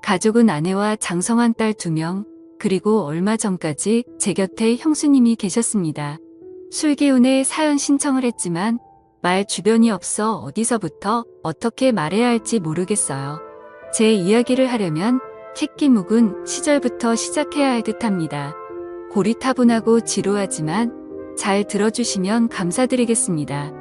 가족은 아내와 장성한 딸 2명, 그리고 얼마 전까지 제 곁에 형수님이 계셨습니다. 술 기운에 사연 신청을 했지만 말 주변이 없어 어디서부터 어떻게 말해야 할지 모르겠어요. 제 이야기를 하려면 새끼 묵은 시절부터 시작해야 할 듯합니다. 고리타분하고 지루하지만 잘 들어주시면 감사드리겠습니다.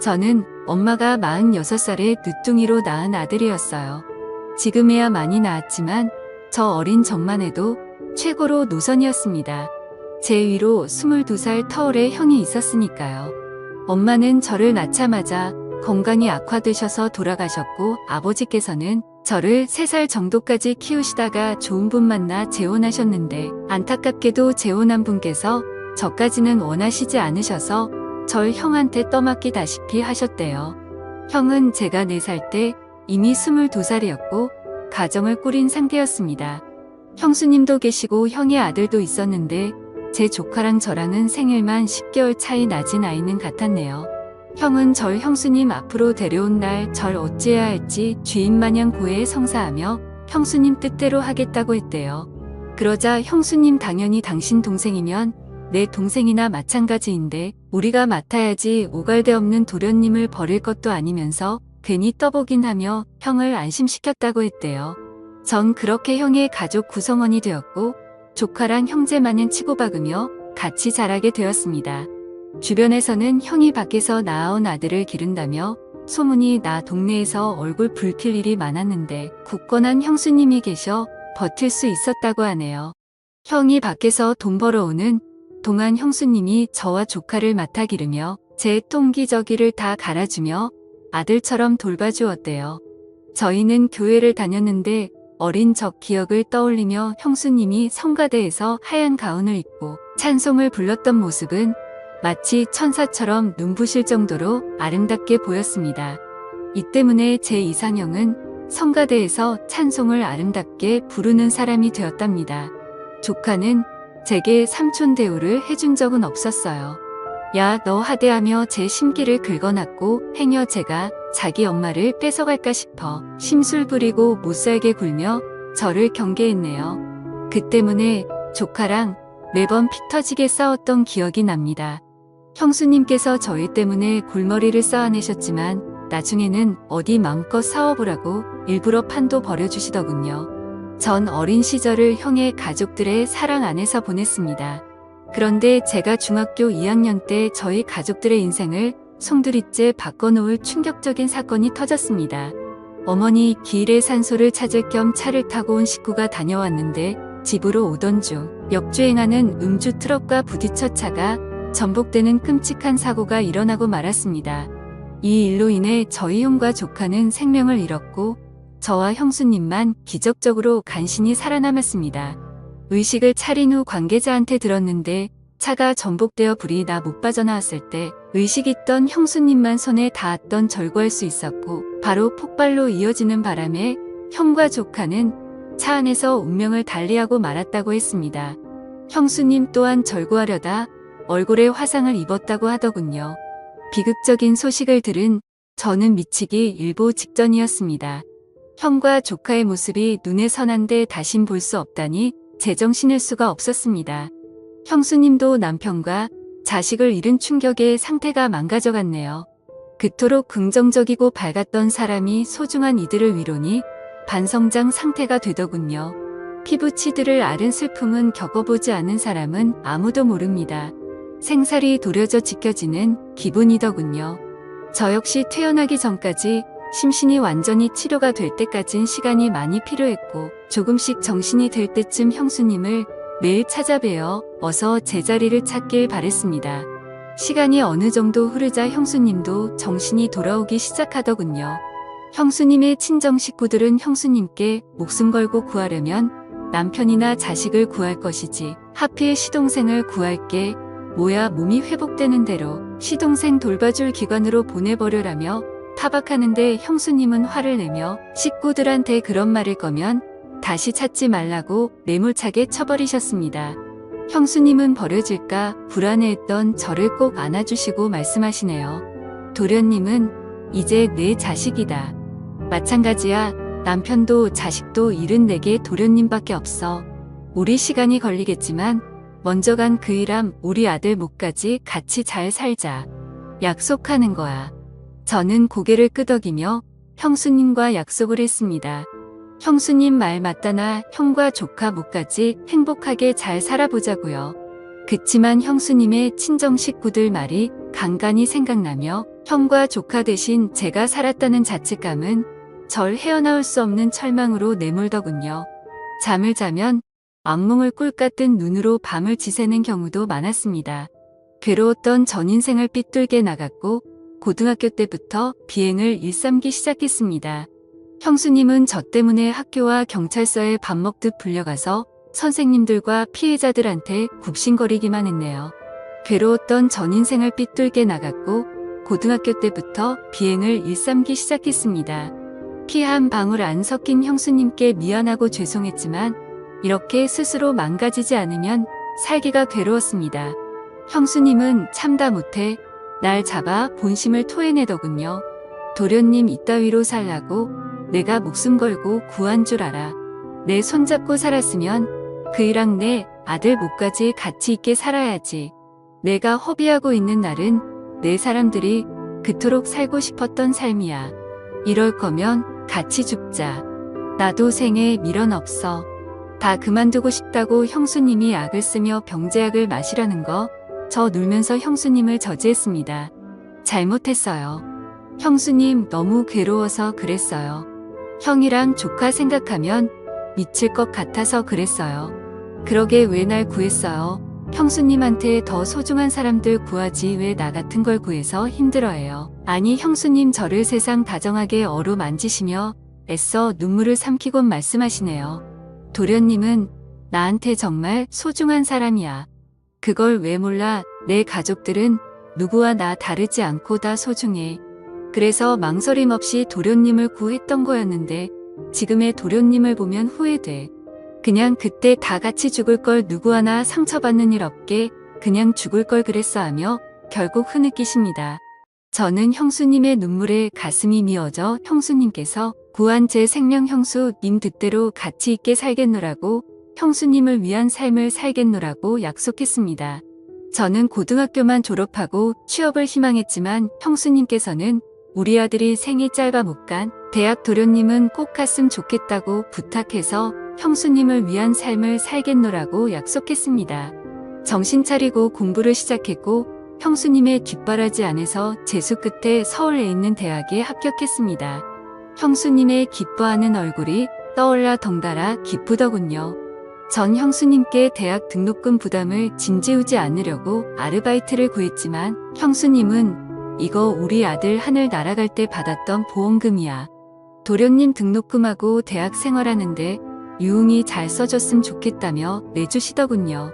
저는 엄마가 46살에 늦둥이로 낳은 아들이었어요. 지금에야 많이 나았지만 저 어린 적만 해도 최고로 노선이었습니다. 제 위로 22살 터울의 형이 있었으니까요. 엄마는 저를 낳자마자 건강이 악화되셔서 돌아가셨고 아버지께서는 저를 3살 정도까지 키우시다가 좋은 분 만나 재혼하셨는데 안타깝게도 재혼한 분께서 저까지는 원하시지 않으셔서 절 형한테 떠맡기다시피 하셨대요. 형은 제가 4살 때 이미 22살이었고 가정을 꾸린 상태였습니다. 형수님도 계시고 형의 아들도 있었는데 제 조카랑 저랑은 생일만 10개월 차이 나진 아이는 같았네요. 형은 절 형수님 앞으로 데려온 날 절 어찌해야 할지 쥐인마냥 고해에 성사하며 형수님 뜻대로 하겠다고 했대요. 그러자 형수님 당연히 당신 동생이면 내 동생이나 마찬가지인데 우리가 맡아야지 오갈데 없는 도련님을 버릴 것도 아니면서 괜히 떠보긴 하며 형을 안심시켰다고 했대요. 전 그렇게 형의 가족 구성원이 되었고 조카랑 형제마냥 치고박으며 같이 자라게 되었습니다. 주변에서는 형이 밖에서 낳아온 아들을 기른다며 소문이 나 동네에서 얼굴 붉힐 일이 많았는데 굳건한 형수님이 계셔 버틸 수 있었다고 하네요. 형이 밖에서 돈 벌어오는 동안 형수님이 저와 조카를 맡아 기르며 제 통기저귀를 다 갈아주며 아들처럼 돌봐주었대요. 저희는 교회를 다녔는데 어린 적 기억을 떠올리며 형수님이 성가대에서 하얀 가운을 입고 찬송을 불렀던 모습은 마치 천사처럼 눈부실 정도로 아름답게 보였습니다. 이 때문에 제 이상형은 성가대에서 찬송을 아름답게 부르는 사람이 되었답니다. 조카는 제게 삼촌 대우를 해준 적은 없었어요. 야, 너 하대하며 제 심기를 긁어놨고 행여 제가 자기 엄마를 뺏어갈까 싶어 심술 부리고 못살게 굴며 저를 경계했네요. 그 때문에 조카랑 매번 피 터지게 싸웠던 기억이 납니다. 형수님께서 저희 때문에 골머리를 쌓아내셨지만 나중에는 어디 마음껏 싸워보라고 일부러 판도 벌여주시더군요. 전 어린 시절을 형의 가족들의 사랑 안에서 보냈습니다. 그런데 제가 중학교 2학년 때 저희 가족들의 인생을 송두리째 바꿔놓을 충격적인 사건이 터졌습니다. 어머니 기일의 산소를 찾을 겸 차를 타고 온 식구가 다녀왔는데 집으로 오던 중 역주행하는 음주 트럭과 부딪혀 차가 전복되는 끔찍한 사고가 일어나고 말았습니다. 이 일로 인해 저희 형과 조카는 생명을 잃었고 저와 형수님만 기적적으로 간신히 살아남았습니다. 의식을 차린 후 관계자한테 들었는데 차가 전복되어 불이 나 못 빠져나왔을 때 의식 있던 형수님만 손에 닿았던 절구할 수 있었고 바로 폭발로 이어지는 바람에 형과 조카는 차 안에서 운명을 달리하고 말았다고 했습니다. 형수님 또한 절구하려다 얼굴에 화상을 입었다고 하더군요. 비극적인 소식을 들은 저는 미치기 일보 직전이었습니다. 형과 조카의 모습이 눈에 선한데 다신 볼 수 없다니 제정신일 수가 없었습니다. 형수님도 남편과 자식을 잃은 충격에 상태가 망가져갔네요. 그토록 긍정적이고 밝았던 사람이 소중한 이들을 위로니 반성장 상태가 되더군요. 피부치드를 앓은 슬픔은 겪어보지 않은 사람은 아무도 모릅니다. 생살이 도려져 지켜지는 기분이더군요. 저 역시 퇴원하기 전까지 심신이 완전히 치료가 될 때까진 시간이 많이 필요했고 조금씩 정신이 들 때쯤 형수님을 매일 찾아뵈어 어서 제자리를 찾길 바랬습니다. 시간이 어느 정도 흐르자 형수님도 정신이 돌아오기 시작하더군요. 형수님의 친정 식구들은 형수님께 목숨 걸고 구하려면 남편이나 자식을 구할 것이지 하필 시동생을 구할게 뭐야 몸이 회복되는 대로 시동생 돌봐줄 기관으로 보내버려라며 타박하는데 형수님은 화를 내며 식구들한테 그런 말일 거면 다시 찾지 말라고 매몰차게 쳐버리셨습니다. 형수님은 버려질까 불안해했던 저를 꼭 안아주시고 말씀하시네요. 도련님은 이제 내 자식이다. 마찬가지야. 남편도 자식도 잃은 내게 도련님밖에 없어. 우리 시간이 걸리겠지만 먼저 간 그 일함 우리 아들 목까지 같이 잘 살자. 약속하는 거야. 저는 고개를 끄덕이며 형수님과 약속을 했습니다. 형수님 말 맞다나 형과 조카 목까지 행복하게 잘 살아보자고요. 그치만 형수님의 친정 식구들 말이 간간히 생각나며 형과 조카 대신 제가 살았다는 자책감은 절 헤어나올 수 없는 철망으로 내몰더군요. 잠을 자면 악몽을 꿀같은 눈으로 밤을 지새는 경우도 많았습니다. 괴로웠던 전 인생을 삐뚤게 나갔고 고등학교 때부터 비행을 일삼기 시작했습니다. 형수님은 저 때문에 학교와 경찰서에 밥 먹듯 불려가서 선생님들과 피해자들한테 굽신거리기만 했네요. 괴로웠던 전 인생을 삐뚤게 나갔고 고등학교 때부터 비행을 일삼기 시작했습니다. 피 한 방울 안 섞인 형수님께 미안하고 죄송했지만 이렇게 스스로 망가지지 않으면 살기가 괴로웠습니다. 형수님은 참다 못해 날 잡아 본심을 토해내더군요. 도련님 이따위로 살라고 내가 목숨 걸고 구한 줄 알아. 내 손잡고 살았으면 그이랑 내 아들 목까지 같이 있게 살아야지. 내가 허비하고 있는 날은 내 사람들이 그토록 살고 싶었던 삶이야. 이럴 거면 같이 죽자. 나도 생에 미련 없어. 다 그만두고 싶다고 형수님이 약을 쓰며 병제약을 마시려는 거 저 놀면서 형수님을 저지했습니다. 잘못했어요. 형수님 너무 괴로워서 그랬어요. 형이랑 조카 생각하면 미칠 것 같아서 그랬어요. 그러게 왜 날 구했어요. 형수님한테 더 소중한 사람들 구하지 왜 나 같은 걸 구해서 힘들어해요. 아니 형수님 저를 세상 다정하게 어루만지시며 애써 눈물을 삼키곤 말씀하시네요. 도련님은 나한테 정말 소중한 사람이야. 그걸 왜 몰라. 내 가족들은 누구와 나 다르지 않고 다 소중해. 그래서 망설임 없이 도련님을 구했던 거였는데 지금의 도련님을 보면 후회돼. 그냥 그때 다 같이 죽을 걸 누구 하나 상처받는 일 없게 그냥 죽을 걸 그랬어 하며 결국 흐느끼십니다. 저는 형수님의 눈물에 가슴이 미어져 형수님께서 구한 제 생명 형수님 뜻대로 같이 있게 살겠노라고 형수님을 위한 삶을 살겠노라고 약속했습니다. 저는 고등학교만 졸업하고 취업을 희망했지만 형수님께서는 우리 아들이 생이 짧아 못 간 대학 도련님은 꼭 갔으면 좋겠다고 부탁해서 형수님을 위한 삶을 살겠노라고 약속했습니다. 정신 차리고 공부를 시작했고 형수님의 뒷바라지 안에서 재수 끝에 서울에 있는 대학에 합격했습니다. 형수님의 기뻐하는 얼굴이 떠올라 덩달아 기쁘더군요. 전 형수님께 대학 등록금 부담을 짐지우지 않으려고 아르바이트를 구했지만 형수님은 이거 우리 아들 하늘 날아갈 때 받았던 보험금이야. 도련님 등록금하고 대학 생활하는데 유흥이 잘 써줬으면 좋겠다며 내주시더군요.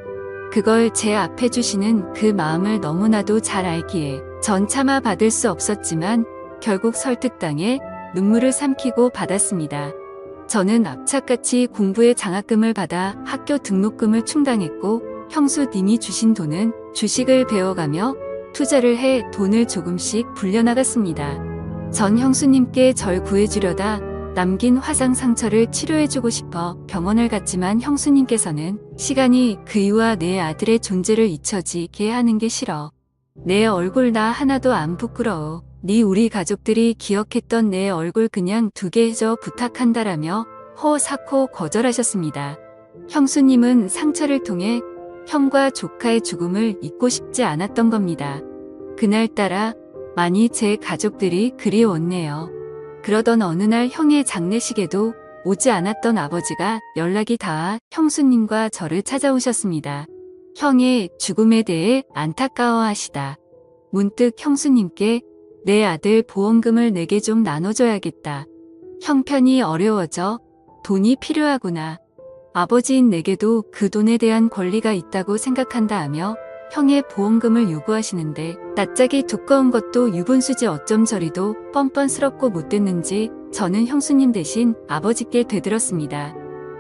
그걸 제 앞에 주시는 그 마음을 너무나도 잘 알기에 전 차마 받을 수 없었지만 결국 설득당해 눈물을 삼키고 받았습니다. 저는 악착같이 공부에 장학금을 받아 학교 등록금을 충당했고 형수님이 주신 돈은 주식을 배워가며 투자를 해 돈을 조금씩 불려나갔습니다. 전 형수님께 절 구해주려다 남긴 화상 상처를 치료해주고 싶어 병원을 갔지만 형수님께서는 시간이 그이와 내 아들의 존재를 잊혀지게 하는 게 싫어. 내 얼굴 나 하나도 안 부끄러워. 네 우리 가족들이 기억했던 내 얼굴 그냥 두게 해줘 부탁한다라며 호사코 거절하셨습니다. 형수님은 상처를 통해 형과 조카의 죽음을 잊고 싶지 않았던 겁니다. 그날따라 많이 제 가족들이 그리웠네요. 그러던 어느 날 형의 장례식에도 오지 않았던 아버지가 연락이 닿아 형수님과 저를 찾아오셨습니다. 형의 죽음에 대해 안타까워하시다. 문득 형수님께 내 아들 보험금을 내게 좀 나눠줘야겠다. 형편이 어려워져 돈이 필요하구나. 아버지인 내게도 그 돈에 대한 권리가 있다고 생각한다 하며 형의 보험금을 요구하시는데 낯짝이 두꺼운 것도 유분수지 어쩜 저리도 뻔뻔스럽고 못됐는지 저는 형수님 대신 아버지께 되들었습니다.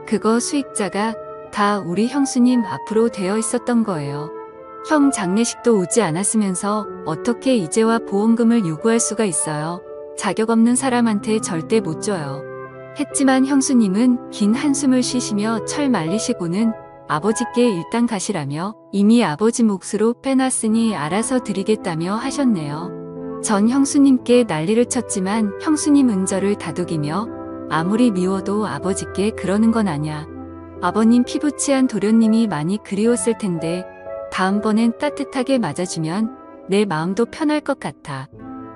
그거 수익자가 다 우리 형수님 앞으로 되어 있었던 거예요. 형 장례식도 오지 않았으면서 어떻게 이제와 보험금을 요구할 수가 있어요. 자격 없는 사람한테 절대 못 줘요. 했지만 형수님은 긴 한숨을 쉬시며 철 말리시고는 아버지께 일단 가시라며 이미 아버지 몫으로 빼놨으니 알아서 드리겠다며 하셨네요. 전 형수님께 난리를 쳤지만 형수님 은절을 다독이며 아무리 미워도 아버지께 그러는 건 아냐. 아버님 피부치한 도련님이 많이 그리웠을 텐데 다음번엔 따뜻하게 맞아주면 내 마음도 편할 것 같아.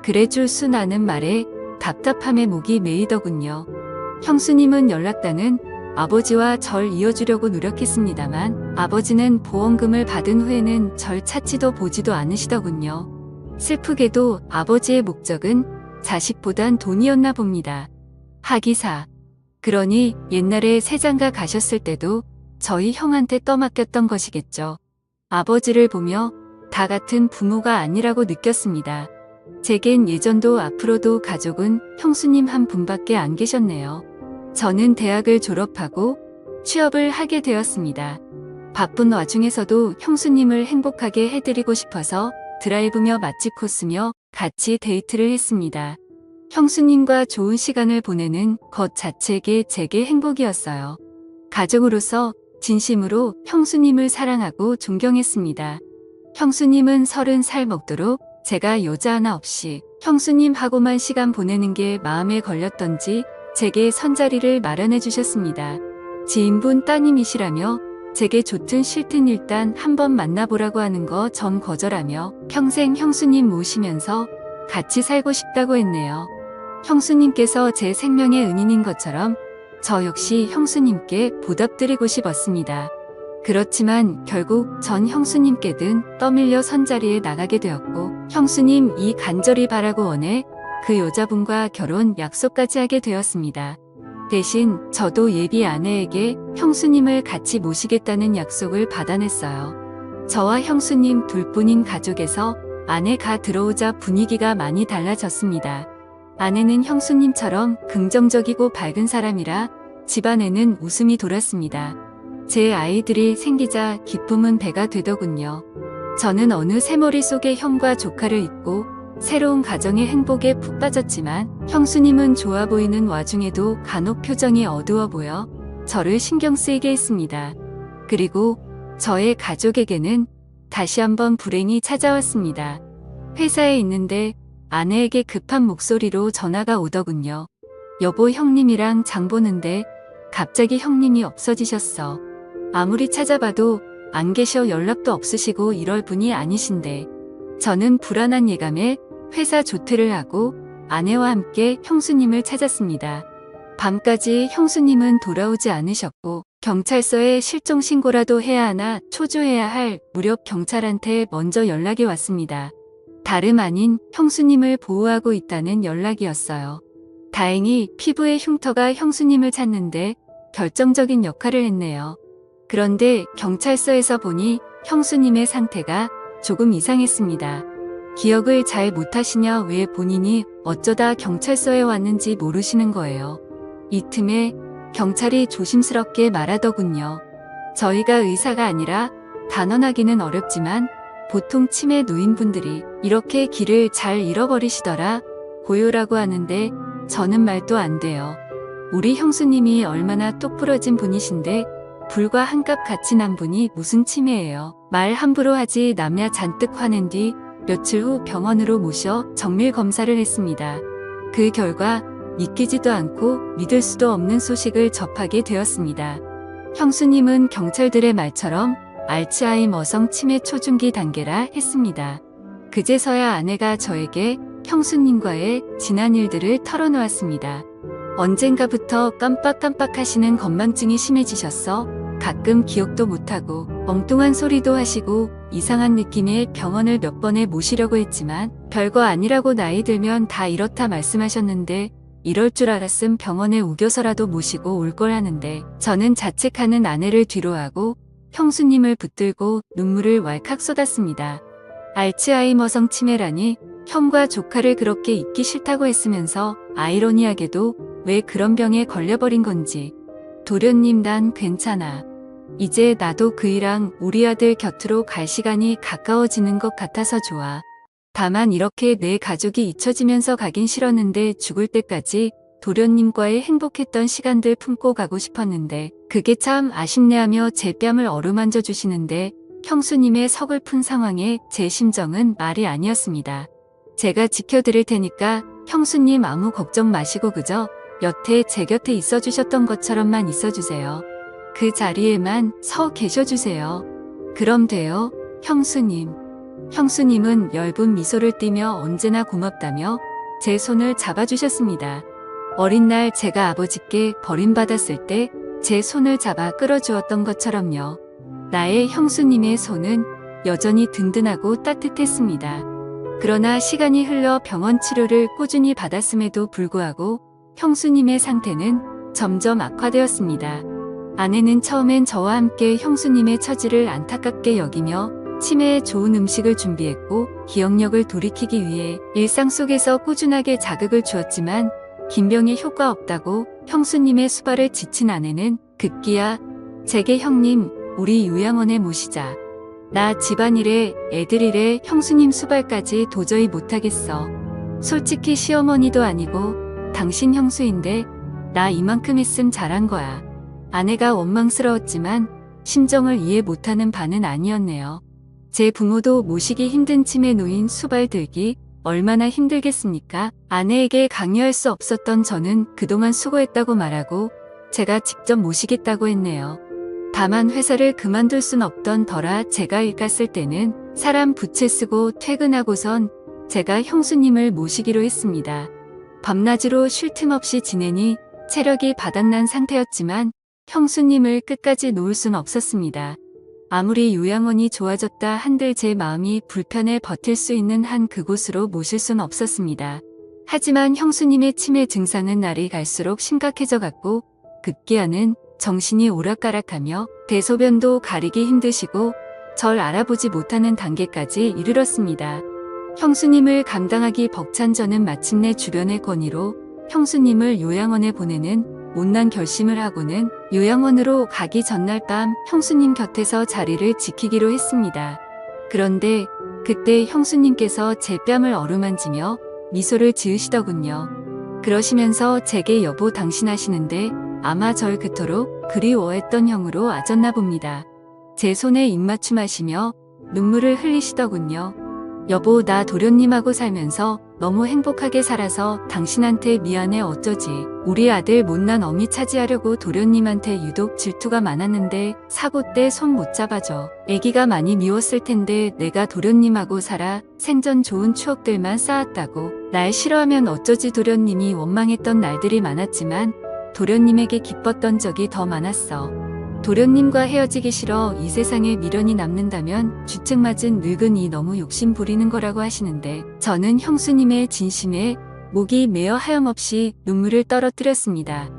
그래 줄 수 나는 말에 답답함에 목이 메이더군요. 형수님은 연락단은 아버지와 절 이어주려고 노력했습니다만 아버지는 보험금을 받은 후에는 절 찾지도 보지도 않으시더군요. 슬프게도 아버지의 목적은 자식보단 돈이었나 봅니다. 하기사. 그러니 옛날에 세장가 가셨을 때도 저희 형한테 떠맡겼던 것이겠죠. 아버지를 보며 다 같은 부모가 아니라고 느꼈습니다. 제겐 예전도 앞으로도 가족은 형수님 한 분밖에 안 계셨네요. 저는 대학을 졸업하고 취업을 하게 되었습니다. 바쁜 와중에서도 형수님을 행복하게 해드리고 싶어서 드라이브며 맛집 코스며 같이 데이트를 했습니다. 형수님과 좋은 시간을 보내는 것 자체가 제게 행복이었어요. 가족으로서 진심으로 형수님을 사랑하고 존경했습니다. 형수님은 30살 먹도록 제가 여자 하나 없이 형수님하고만 시간 보내는 게 마음에 걸렸던지 제게 선자리를 마련해 주셨습니다. 지인분 따님이시라며 제게 좋든 싫든 일단 한번 만나보라고 하는 거 전 거절하며 평생 형수님 모시면서 같이 살고 싶다고 했네요. 형수님께서 제 생명의 은인인 것처럼 저 역시 형수님께 보답드리고 싶었습니다. 그렇지만 결국 전 형수님께든 떠밀려 선자리에 나가게 되었고 형수님 이 간절히 바라고 원해 그 여자분과 결혼 약속까지 하게 되었습니다. 대신 저도 예비 아내에게 형수님을 같이 모시겠다는 약속을 받아냈어요. 저와 형수님 둘뿐인 가족에서 아내가 들어오자 분위기가 많이 달라졌습니다. 아내는 형수님처럼 긍정적이고 밝은 사람이라 집안에는 웃음이 돌았습니다. 제 아이들이 생기자 기쁨은 배가 되더군요. 저는 어느새 머릿속에 형과 조카를 잊고 새로운 가정의 행복에 푹 빠졌지만 형수님은 좋아 보이는 와중에도 간혹 표정이 어두워 보여 저를 신경 쓰이게 했습니다. 그리고 저의 가족에게는 다시 한번 불행이 찾아왔습니다. 회사에 있는데 아내에게 급한 목소리로 전화가 오더군요. 여보 형님이랑 장 보는데 갑자기 형님이 없어지셨어. 아무리 찾아봐도 안 계셔 연락도 없으시고 이럴 분이 아니신데. 저는 불안한 예감에 회사 조퇴를 하고 아내와 함께 형수님을 찾았습니다. 밤까지 형수님은 돌아오지 않으셨고 경찰서에 실종 신고라도 해야 하나 초조해야 할 무렵 경찰한테 먼저 연락이 왔습니다. 다름 아닌 형수님을 보호하고 있다는 연락이었어요. 다행히 피부의 흉터가 형수님을 찾는데 결정적인 역할을 했네요. 그런데 경찰서에서 보니 형수님의 상태가 조금 이상했습니다. 기억을 잘 못하시냐 왜 본인이 어쩌다 경찰서에 왔는지 모르시는 거예요. 이 틈에 경찰이 조심스럽게 말하더군요. 저희가 의사가 아니라 단언하기는 어렵지만 보통 치매 노인분들이 이렇게 길을 잘 잃어버리시더라 고요라고 하는데 저는 말도 안 돼요. 우리 형수님이 얼마나 똑부러진 분이신데 불과 한값 같이 난 분이 무슨 치매예요. 말 함부로 하지 남야 잔뜩 화낸 뒤 며칠 후 병원으로 모셔 정밀 검사를 했습니다. 그 결과 믿기지도 않고 믿을 수도 없는 소식을 접하게 되었습니다. 형수님은 경찰들의 말처럼 알츠하이머성 치매 초중기 단계라 했습니다. 그제서야 아내가 저에게 형수님과의 지난 일들을 털어놓았습니다. 언젠가부터 깜빡깜빡 하시는 건망증이 심해지셨어 가끔 기억도 못하고 엉뚱한 소리도 하시고 이상한 느낌에 병원을 몇 번에 모시려고 했지만 별거 아니라고 나이 들면 다 이렇다 말씀하셨는데 이럴 줄 알았음 병원에 우겨서라도 모시고 올 걸 하는데 저는 자책하는 아내를 뒤로하고 형수님을 붙들고 눈물을 왈칵 쏟았습니다. 알츠하이머성 치매라니 형과 조카를 그렇게 잊기 싫다고 했으면서 아이러니하게도 왜 그런 병에 걸려버린 건지. 도련님 난 괜찮아. 이제 나도 그이랑 우리 아들 곁으로 갈 시간이 가까워지는 것 같아서 좋아. 다만 이렇게 내 가족이 잊혀지면서 가긴 싫었는데 죽을 때까지 도련님과의 행복했던 시간들 품고 가고 싶었는데 그게 참 아쉽네 하며 제 뺨을 어루만져 주시는데 형수님의 서글픈 상황에 제 심정은 말이 아니었습니다. 제가 지켜드릴 테니까 형수님 아무 걱정 마시고 그저 여태 제 곁에 있어 주셨던 것처럼만 있어 주세요. 그 자리에만 서 계셔 주세요. 그럼 돼요, 형수님. 형수님은 엷은 미소를 띠며 언제나 고맙다며 제 손을 잡아주셨습니다. 어린 날 제가 아버지께 버림받았을 때 제 손을 잡아 끌어주었던 것처럼요. 나의 형수님의 손은 여전히 든든하고 따뜻했습니다. 그러나 시간이 흘러 병원 치료를 꾸준히 받았음에도 불구하고 형수님의 상태는 점점 악화되었습니다. 아내는 처음엔 저와 함께 형수님의 처지를 안타깝게 여기며 치매에 좋은 음식을 준비했고 기억력을 돌이키기 위해 일상 속에서 꾸준하게 자극을 주었지만 긴병에 효과 없다고 형수님의 수발에 지친 아내는 급기야 제게 형님 우리 요양원에 모시자. 나 집안일에 애들일에 형수님 수발까지 도저히 못하겠어. 솔직히 시어머니도 아니고 당신 형수인데 나 이만큼 했음 잘한 거야. 아내가 원망스러웠지만 심정을 이해 못하는 바는 아니었네요. 제 부모도 모시기 힘든 치매 노인 수발 들기 얼마나 힘들겠습니까? 아내에게 강요할 수 없었던 저는 그동안 수고했다고 말하고 제가 직접 모시겠다고 했네요. 다만 회사를 그만둘 순 없던 터라 제가 일 갔을 때는 사람 부채 쓰고 퇴근하고선 제가 형수님을 모시기로 했습니다. 밤낮으로 쉴 틈 없이 지내니 체력이 바닥난 상태였지만 형수님을 끝까지 놓을 순 없었습니다. 아무리 요양원이 좋아졌다 한들 제 마음이 불편해 버틸 수 있는 한 그곳으로 모실 순 없었습니다. 하지만 형수님의 치매 증상은 날이 갈수록 심각해져 갔고 급기야는 정신이 오락가락하며 대소변도 가리기 힘드시고 절 알아보지 못하는 단계까지 이르렀습니다. 형수님을 감당하기 벅찬 저는 마침내 주변의 건의로 형수님을 요양원에 보내는 못난 결심을 하고는 요양원으로 가기 전날 밤 형수님 곁에서 자리를 지키기로 했습니다. 그런데 그때 형수님께서 제 뺨을 어루만지며 미소를 지으시더군요. 그러시면서 제게 여보 당신 하시는데 아마 절 그토록 그리워했던 형으로 아졌나 봅니다. 제 손에 입맞춤 하시며 눈물을 흘리시더군요. 여보 나 도련님하고 살면서 너무 행복하게 살아서 당신한테 미안해 어쩌지. 우리 아들 못난 어미 차지하려고 도련님한테 유독 질투가 많았는데 사고 때 손 못 잡아줘. 애기가 많이 미웠을 텐데 내가 도련님하고 살아 생전 좋은 추억들만 쌓았다고. 날 싫어하면 어쩌지. 도련님이 원망했던 날들이 많았지만 도련님에게 기뻤던 적이 더 많았어. 도련님과 헤어지기 싫어 이 세상에 미련이 남는다면 주책맞은 늙은이 너무 욕심 부리는 거라고 하시는데 저는 형수님의 진심에 목이 메어 하염없이 눈물을 떨어뜨렸습니다.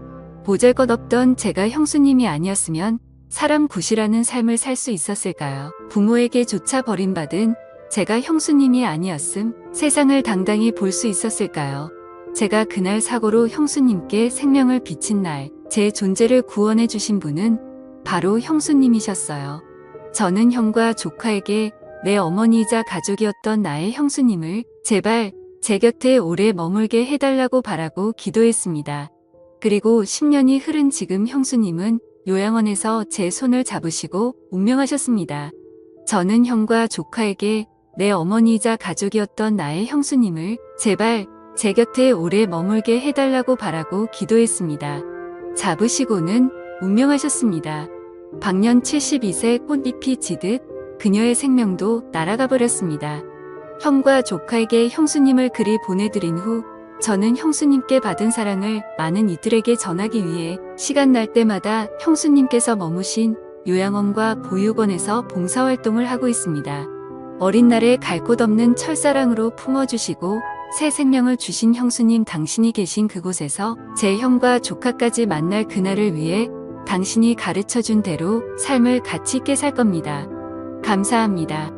보잘것없던 제가 형수님이 아니었으면 사람 굿이라는 삶을 살 수 있었을까요? 부모에게조차 버림받은 제가 형수님이 아니었음 세상을 당당히 볼 수 있었을까요? 제가 그날 사고로 형수님께 생명을 비친 날 제 존재를 구원해 주신 분은 바로 형수님이셨어요. 저는 형과 조카에게 내 어머니이자 가족이었던 나의 형수님을 제발 제 곁에 오래 머물게 해달라고 바라고 기도했습니다. 그리고 10년이 흐른 지금 형수님은 요양원에서 제 손을 잡으시고 운명하셨습니다. 저는 형과 조카에게 내 어머니이자 가족이었던 나의 형수님을 제발 제 곁에 오래 머물게 해달라고 바라고 기도했습니다. 잡으시고는 운명하셨습니다. 방년 72세 꽃잎이 지듯 그녀의 생명도 날아가 버렸습니다. 형과 조카에게 형수님을 그리 보내드린 후 저는 형수님께 받은 사랑을 많은 이들에게 전하기 위해 시간 날 때마다 형수님께서 머무신 요양원과 보육원에서 봉사활동을 하고 있습니다. 어린 날에 갈 곳 없는 철사랑으로 품어주시고 새 생명을 주신 형수님 당신이 계신 그곳에서 제 형과 조카까지 만날 그날을 위해 당신이 가르쳐준 대로 삶을 가치 있게 살 겁니다. 감사합니다.